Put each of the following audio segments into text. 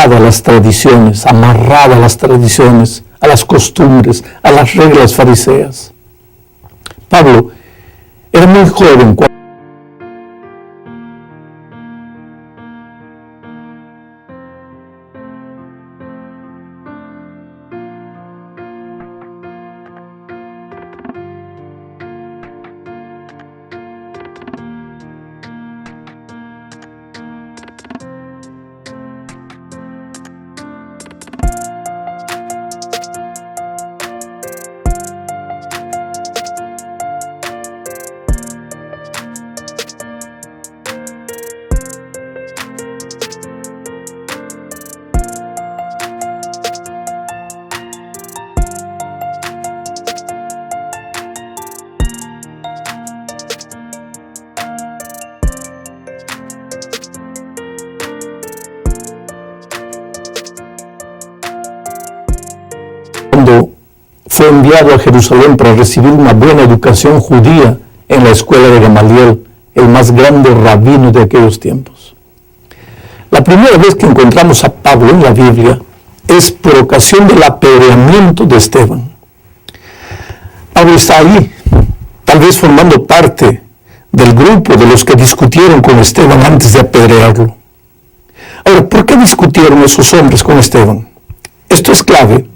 atada a las tradiciones, amarrada a las tradiciones, a las costumbres, a las reglas fariseas. Pablo era muy joven cuando fue enviado a Jerusalén para recibir una buena educación judía en la escuela de Gamaliel, el más grande rabino de aquellos tiempos. La primera vez que encontramos a Pablo en la Biblia es por ocasión del apedreamiento de Esteban. Pablo está allí, tal vez formando parte del grupo de los que discutieron con Esteban antes de apedrearlo. Ahora, ¿por qué discutieron esos hombres con Esteban? Esto es clave.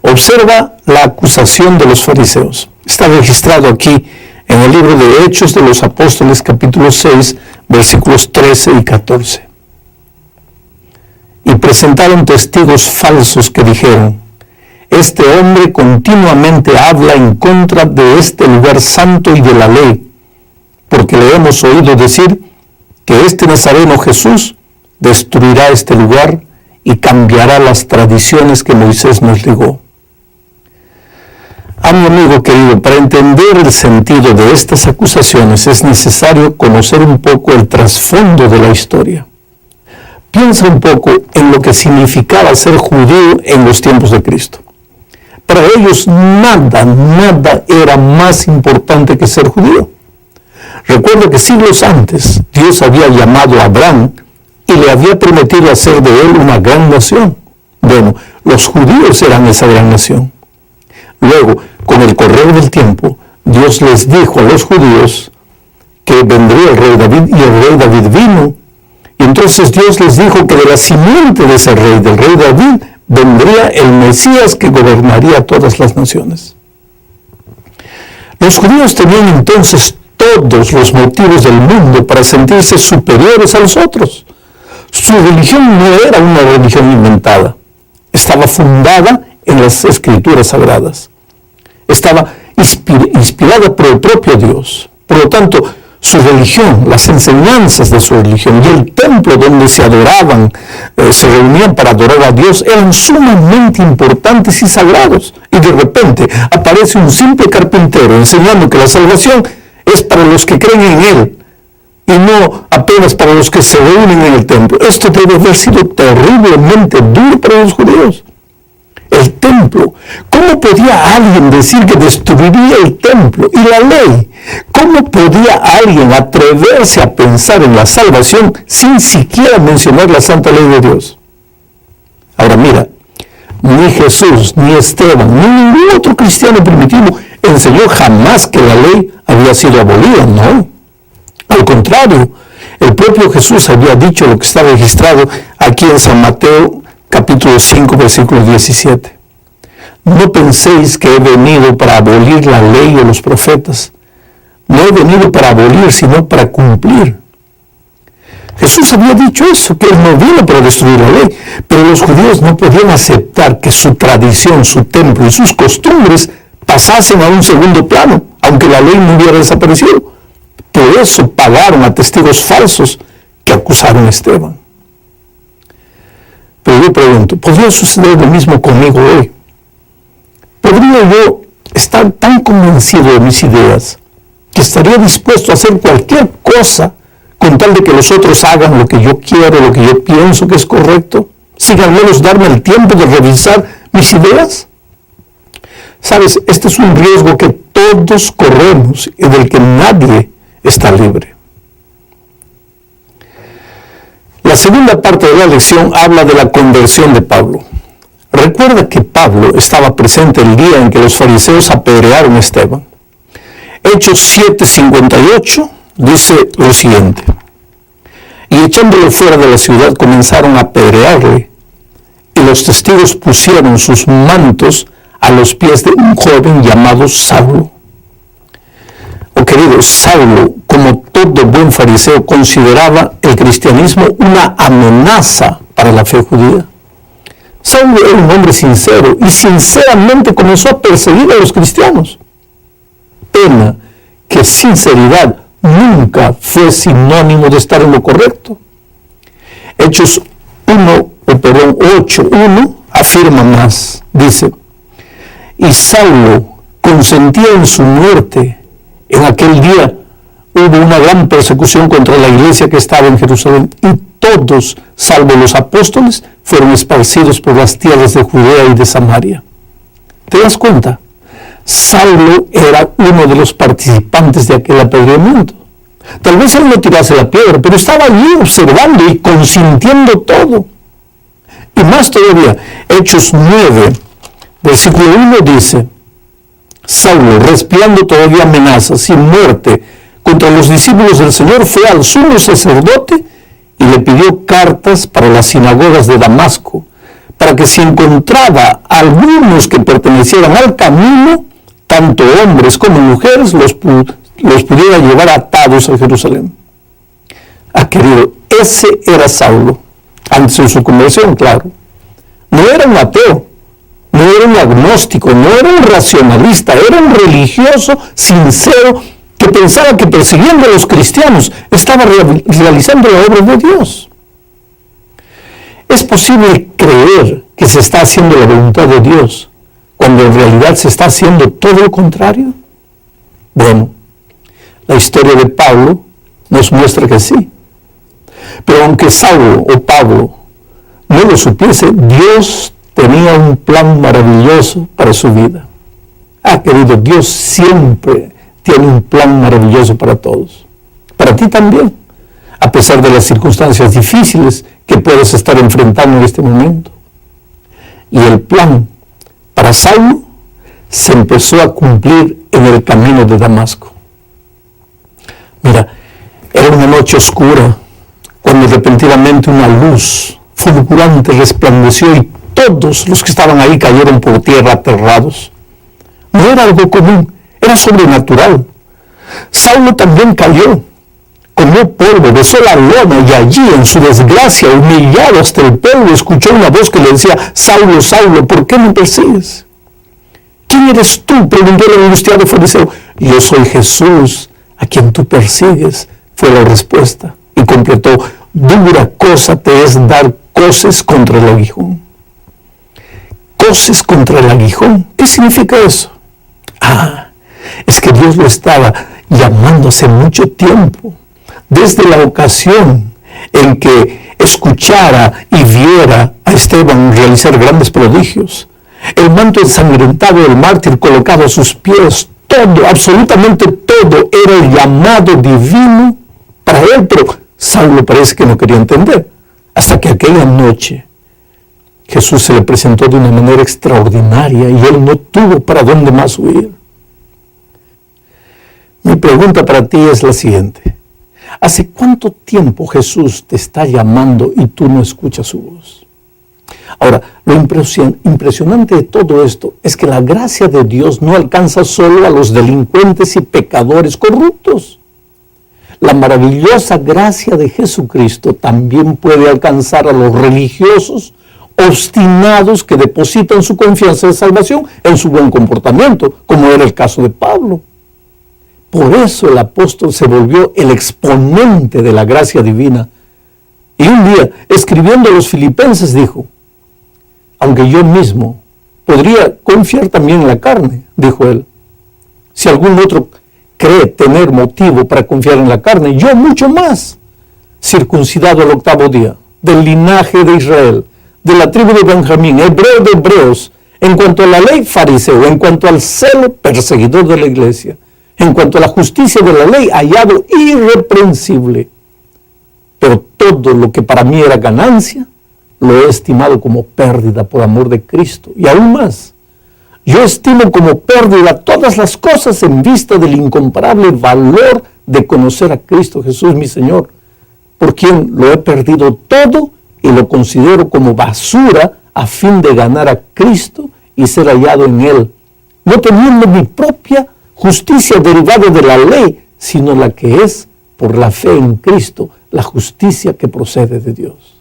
Observa la acusación de los fariseos. Está registrado aquí en el libro de Hechos de los Apóstoles, capítulo 6, versículos 13 y 14. Y presentaron testigos falsos que dijeron: este hombre continuamente habla en contra de este lugar santo y de la ley, porque le hemos oído decir que este Nazareno Jesús destruirá este lugar y cambiará las tradiciones que Moisés nos legó. A mi amigo querido, para entender el sentido de estas acusaciones es necesario conocer un poco el trasfondo de la historia. Piensa un poco en lo que significaba ser judío en los tiempos de Cristo. Para ellos nada era más importante que ser judío. Recuerda que siglos antes Dios había llamado a Abraham y le había prometido hacer de él una gran nación. Bueno, los judíos eran esa gran nación. Luego, con el correr del tiempo, Dios les dijo a los judíos que vendría el rey David, y el rey David vino. Y entonces Dios les dijo que de la simiente de ese rey, del rey David, vendría el Mesías que gobernaría todas las naciones. Los judíos tenían entonces todos los motivos del mundo para sentirse superiores a los otros. Su religión no era una religión inventada. Estaba fundada en las Escrituras Sagradas. Estaba inspirada por el propio Dios. Por lo tanto, su religión, las enseñanzas de su religión y el templo donde se adoraban, se reunían para adorar a Dios, eran sumamente importantes y sagrados. Y de repente aparece un simple carpintero enseñando que la salvación es para los que creen en Él y no apenas para los que se reúnen en el templo. Esto debe haber sido terriblemente duro para los judíos. El templo. ¿Cómo podía alguien decir que destruiría el templo y la ley? ¿Cómo podía alguien atreverse a pensar en la salvación sin siquiera mencionar la santa ley de Dios? Ahora mira, ni Jesús, ni Esteban, ni ningún otro cristiano primitivo enseñó jamás que la ley había sido abolida, no. Al contrario, el propio Jesús había dicho lo que está registrado aquí en San Mateo, capítulo 5, versículo 17. No penséis que he venido para abolir la ley o los profetas. No he venido para abolir, sino para cumplir. Jesús había dicho eso, que Él no vino para destruir la ley, pero los judíos no podían aceptar que su tradición, su templo y sus costumbres pasasen a un segundo plano, aunque la ley no hubiera desaparecido. Por eso pagaron a testigos falsos que acusaron a Esteban. Pero yo pregunto, ¿podría suceder lo mismo conmigo hoy? ¿Podría yo estar tan convencido de mis ideas que estaría dispuesto a hacer cualquier cosa con tal de que los otros hagan lo que yo quiero, lo que yo pienso que es correcto, sin al menos darme el tiempo de revisar mis ideas? Sabes, este es un riesgo que todos corremos y del que nadie está libre. La segunda parte de la lección habla de la conversión de Pablo. Recuerda que Pablo estaba presente el día en que los fariseos apedrearon a Esteban. Hechos 7:58 dice lo siguiente: y echándolo fuera de la ciudad comenzaron a apedrearle, y los testigos pusieron sus mantos a los pies de un joven llamado Saulo. Oh querido, Saulo, como todo buen fariseo, consideraba el cristianismo una amenaza para la fe judía. Saulo era un hombre sincero y sinceramente comenzó a perseguir a los cristianos. Pena que sinceridad nunca fue sinónimo de estar en lo correcto. Hechos 8:1 afirma más. Dice: y Saulo consentía en su muerte. En aquel día hubo una gran persecución contra la iglesia que estaba en Jerusalén, y todos, salvo los apóstoles, fueron esparcidos por las tierras de Judea y de Samaria. ¿Te das cuenta? Saulo era uno de los participantes de aquel apedreamiento. Tal vez él no tirase la piedra, pero estaba allí observando y consintiendo todo. Y más todavía, Hechos 9, versículo 1 dice: Saulo, respirando todavía amenazas y muerte contra los discípulos del Señor, fue al sumo sacerdote y le pidió cartas para las sinagogas de Damasco, para que si encontraba algunos que pertenecieran al camino, tanto hombres como mujeres, los pudiera llevar atados a Jerusalén. Querido, ese era Saulo, antes de su conversión, claro. No era un ateo, no era un agnóstico, no era un racionalista, era un religioso sincero que pensaba que persiguiendo a los cristianos estaba realizando la obra de Dios. ¿Es posible creer que se está haciendo la voluntad de Dios cuando en realidad se está haciendo todo lo contrario? Bueno, la historia de Pablo nos muestra que sí. Pero aunque Saulo o Pablo no lo supiese, Dios tenía un plan maravilloso para su vida. Querido, Dios siempre tiene un plan maravilloso para todos. Para ti también, a pesar de las circunstancias difíciles que puedes estar enfrentando en este momento. Y el plan para Saulo se empezó a cumplir en el camino de Damasco. Mira, era una noche oscura cuando repentinamente una luz fulgurante resplandeció y todos los que estaban ahí cayeron por tierra aterrados. No era algo común, era sobrenatural. Saulo también cayó, comió polvo, besó la lona y allí en su desgracia, humillado hasta el polvo, escuchó una voz que le decía: Saulo, Saulo, ¿por qué me persigues? ¿Quién eres tú?, preguntó el angustiado fariseo. Yo soy Jesús, a quien tú persigues, fue la respuesta. Y completó: dura cosa te es dar coces contra el aguijón. ¿Coces contra el aguijón? ¿Qué significa eso? Es que Dios lo estaba llamando hace mucho tiempo, desde la ocasión en que escuchara y viera a Esteban realizar grandes prodigios, el manto ensangrentado del mártir colocado a sus pies, todo, absolutamente todo, era el llamado divino para él, pero Saulo parece que no quería entender, hasta que aquella noche Jesús se le presentó de una manera extraordinaria y él no tuvo para dónde más huir. Mi pregunta para ti es la siguiente: ¿hace cuánto tiempo Jesús te está llamando y tú no escuchas su voz? Ahora, lo impresionante de todo esto es que la gracia de Dios no alcanza solo a los delincuentes y pecadores corruptos. La maravillosa gracia de Jesucristo también puede alcanzar a los religiosos obstinados que depositan su confianza de salvación en su buen comportamiento, como era el caso de Pablo. Por eso el apóstol se volvió el exponente de la gracia divina. Y un día, escribiendo a los filipenses, dijo: aunque yo mismo podría confiar también en la carne, dijo él. Si algún otro cree tener motivo para confiar en la carne, yo mucho más, circuncidado al 8º día, del linaje de Israel, de la tribu de Benjamín, hebreo de hebreos, en cuanto a la ley, fariseo, en cuanto al celo, perseguidor de la iglesia, en cuanto a la justicia de la ley, hallado irreprensible. pero todo lo que para mí era ganancia, lo he estimado como pérdida por amor de Cristo. Y aún más, yo estimo como pérdida todas las cosas en vista del incomparable valor de conocer a Cristo Jesús, mi Señor, por quien lo he perdido todo y lo considero como basura a fin de ganar a Cristo y ser hallado en Él, no teniendo mi propia justicia derivada de la ley, sino la que es por la fe en Cristo, la justicia que procede de Dios,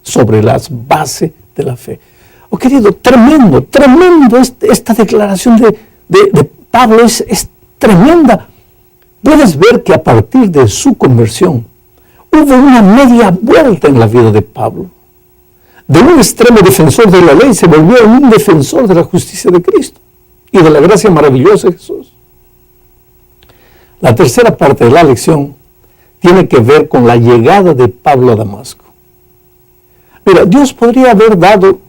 sobre las bases de la fe. Oh, querido, tremendo esta declaración de Pablo, es tremenda. Puedes ver que a partir de su conversión, hubo una media vuelta en la vida de Pablo. De un extremo defensor de la ley se volvió en un defensor de la justicia de Cristo y de la gracia maravillosa de Jesús. La tercera parte de la lección tiene que ver con la llegada de Pablo a Damasco. Mira, Dios podría haber dado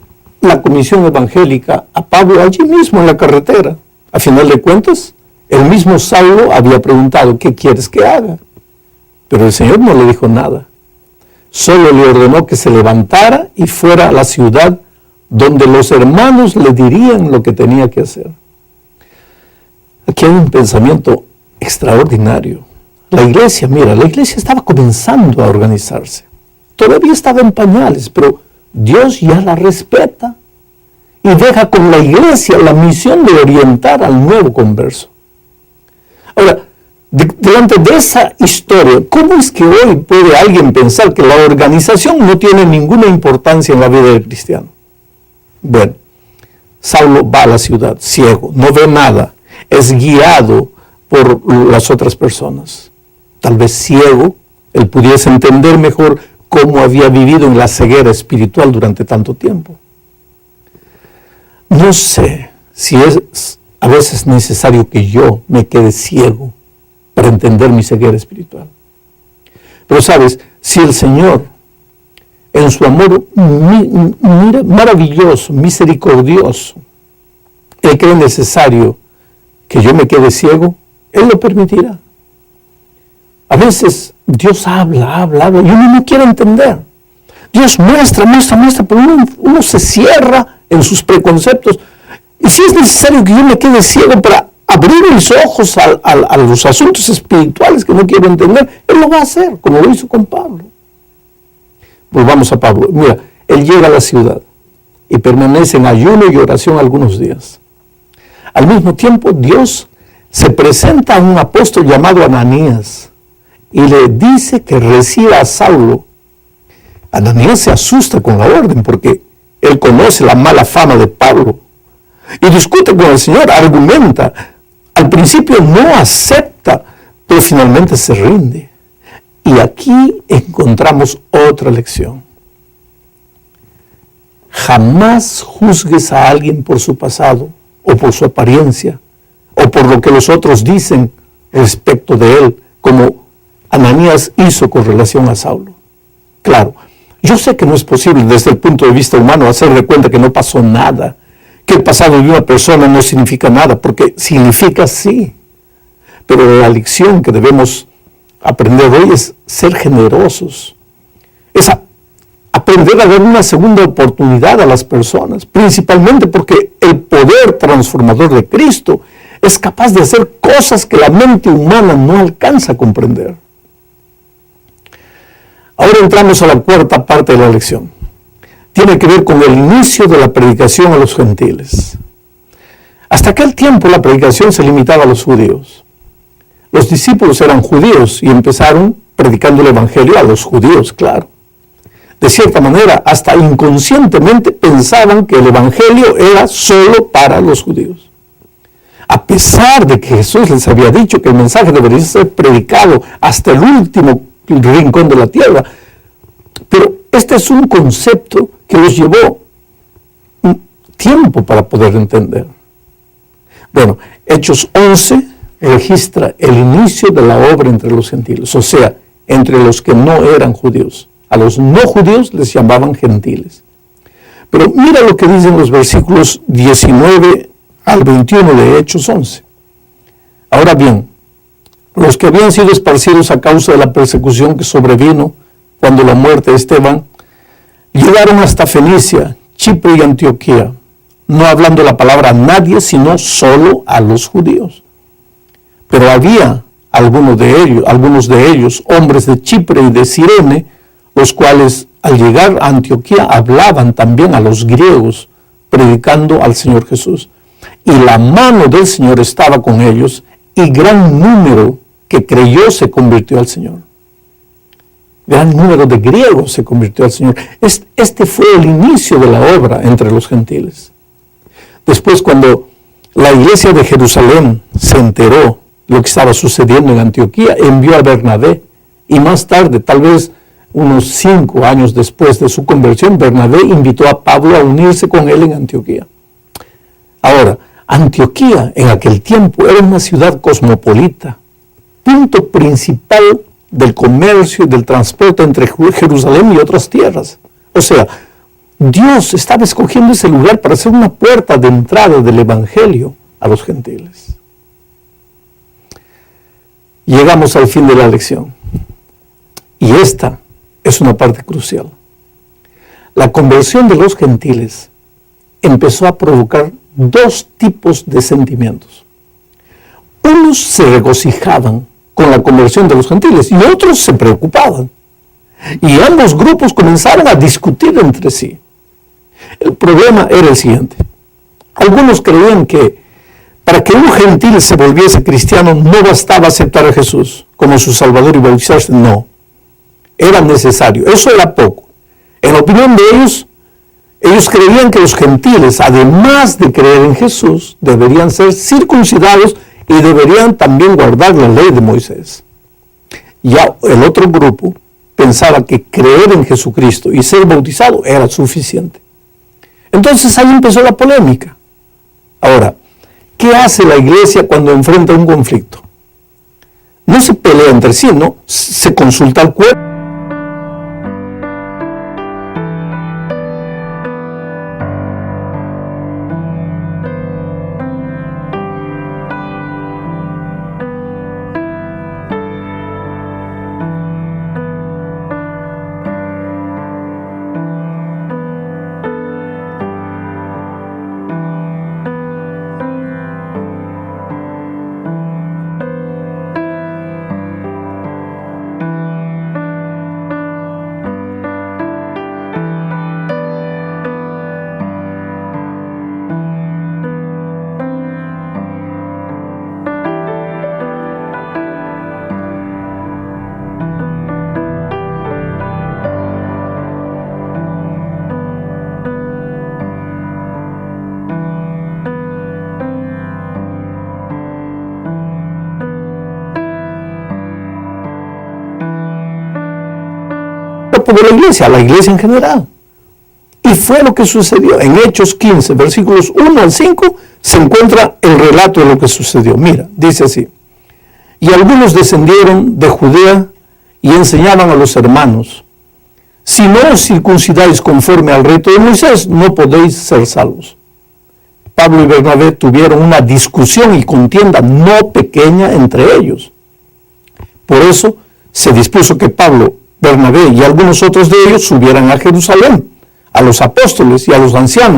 la comisión evangélica a Pablo allí mismo en la carretera. A final de cuentas, el mismo Saulo había preguntado, ¿qué quieres que haga? Pero el Señor no le dijo nada. Solo le ordenó que se levantara y fuera a la ciudad donde los hermanos le dirían lo que tenía que hacer. Aquí hay un pensamiento extraordinario. La iglesia estaba comenzando a organizarse. Todavía estaba en pañales, pero Dios ya la respeta y deja con la iglesia la misión de orientar al nuevo converso. Ahora, delante de esa historia, ¿cómo es que hoy puede alguien pensar que la organización no tiene ninguna importancia en la vida del cristiano? Bueno, Saulo va a la ciudad ciego, no ve nada, es guiado por las otras personas. Tal vez ciego, él pudiese entender mejor cómo había vivido en la ceguera espiritual durante tanto tiempo. No sé si es a veces necesario que yo me quede ciego para entender mi ceguera espiritual. Pero sabes, si el Señor, en su amor maravilloso, misericordioso, Él cree necesario que yo me quede ciego, Él lo permitirá. A veces Dios habla, y uno no quiere entender. Dios muestra, pero uno se cierra en sus preconceptos. Y si es necesario que yo me quede ciego para abrir mis ojos a los asuntos espirituales que no quiero entender, Él lo va a hacer, como lo hizo con Pablo. Volvamos a Pablo. Mira, él llega a la ciudad y permanece en ayuno y oración algunos días. Al mismo tiempo, Dios se presenta a un apóstol llamado Ananías y le dice que reciba a Saulo. Ananías se asusta con la orden porque él conoce la mala fama de Pablo y discute con el Señor, argumenta. Al principio no acepta, pero finalmente se rinde. Y aquí encontramos otra lección. Jamás juzgues a alguien por su pasado o por su apariencia o por lo que los otros dicen respecto de él, como Ananías hizo con relación a Saulo. Claro, yo sé que no es posible desde el punto de vista humano hacer de cuenta que no pasó nada, que el pasado de una persona no significa nada, porque significa sí. Pero la lección que debemos aprender hoy es ser generosos, es aprender a dar una segunda oportunidad a las personas, principalmente porque el poder transformador de Cristo es capaz de hacer cosas que la mente humana no alcanza a comprender. Ahora entramos a la cuarta parte de la lección. Tiene que ver con el inicio de la predicación a los gentiles. Hasta aquel tiempo la predicación se limitaba a los judíos. Los discípulos eran judíos y empezaron predicando el evangelio a los judíos, claro. De cierta manera, hasta inconscientemente pensaban que el evangelio era solo para los judíos. A pesar de que Jesús les había dicho que el mensaje debería ser predicado hasta el último rincón de la tierra. Pero este es un concepto que los llevó tiempo para poder entender. Bueno, Hechos 11 registra el inicio de la obra entre los gentiles, o sea, entre los que no eran judíos. A los no judíos les llamaban gentiles. Pero mira lo que dicen los versículos 19 al 21 de Hechos 11. Ahora bien, los que habían sido esparcidos a causa de la persecución que sobrevino cuando la muerte de Esteban, llegaron hasta Fenicia, Chipre y Antioquía, no hablando la palabra a nadie, sino solo a los judíos. Pero había algunos de ellos, hombres de Chipre y de Cirene, los cuales al llegar a Antioquía hablaban también a los griegos, predicando al Señor Jesús. Y la mano del Señor estaba con ellos, y gran número que creyó se convirtió al Señor. Gran número de griegos se convirtió al Señor. Este fue el inicio de la obra entre los gentiles. Después, cuando la iglesia de Jerusalén se enteró de lo que estaba sucediendo en Antioquía, envió a Bernabé, y más tarde, tal vez unos 5 años después de su conversión, Bernabé invitó a Pablo a unirse con él en Antioquía. Ahora, Antioquía en aquel tiempo era una ciudad cosmopolita, punto principal del comercio y del transporte entre Jerusalén y otras tierras. O sea, Dios estaba escogiendo ese lugar para ser una puerta de entrada del Evangelio a los gentiles. Llegamos al fin de la lección. Y esta es una parte crucial. La conversión de los gentiles empezó a provocar 2 tipos de sentimientos. Unos se regocijaban con la conversión de los gentiles y otros se preocupaban. Y ambos grupos comenzaron a discutir entre sí. El problema era el siguiente. Algunos creían que para que un gentil se volviese cristiano no bastaba aceptar a Jesús como su Salvador y bautizarse. No. Era necesario. Eso era poco. En la opinión de ellos creían que los gentiles, además de creer en Jesús, deberían ser circuncidados y deberían también guardar la ley de Moisés. Ya el otro grupo pensaba que creer en Jesucristo y ser bautizado era suficiente. Entonces ahí empezó la polémica. Ahora, ¿qué hace la iglesia cuando enfrenta un conflicto? No se pelea entre sí, no, se consulta al cuerpo. De la iglesia en general. Y fue lo que sucedió. En Hechos 15, versículos 1 al 5, se encuentra el relato de lo que sucedió. Mira, dice así: y algunos descendieron de Judea y enseñaban a los hermanos: si no os circuncidáis conforme al rito de Moisés, no podéis ser salvos. Pablo y Bernabé tuvieron una discusión y contienda no pequeña entre ellos. Por eso se dispuso que Pablo, Bernabé y algunos otros de ellos subieran a Jerusalén, a los apóstoles y a los ancianos,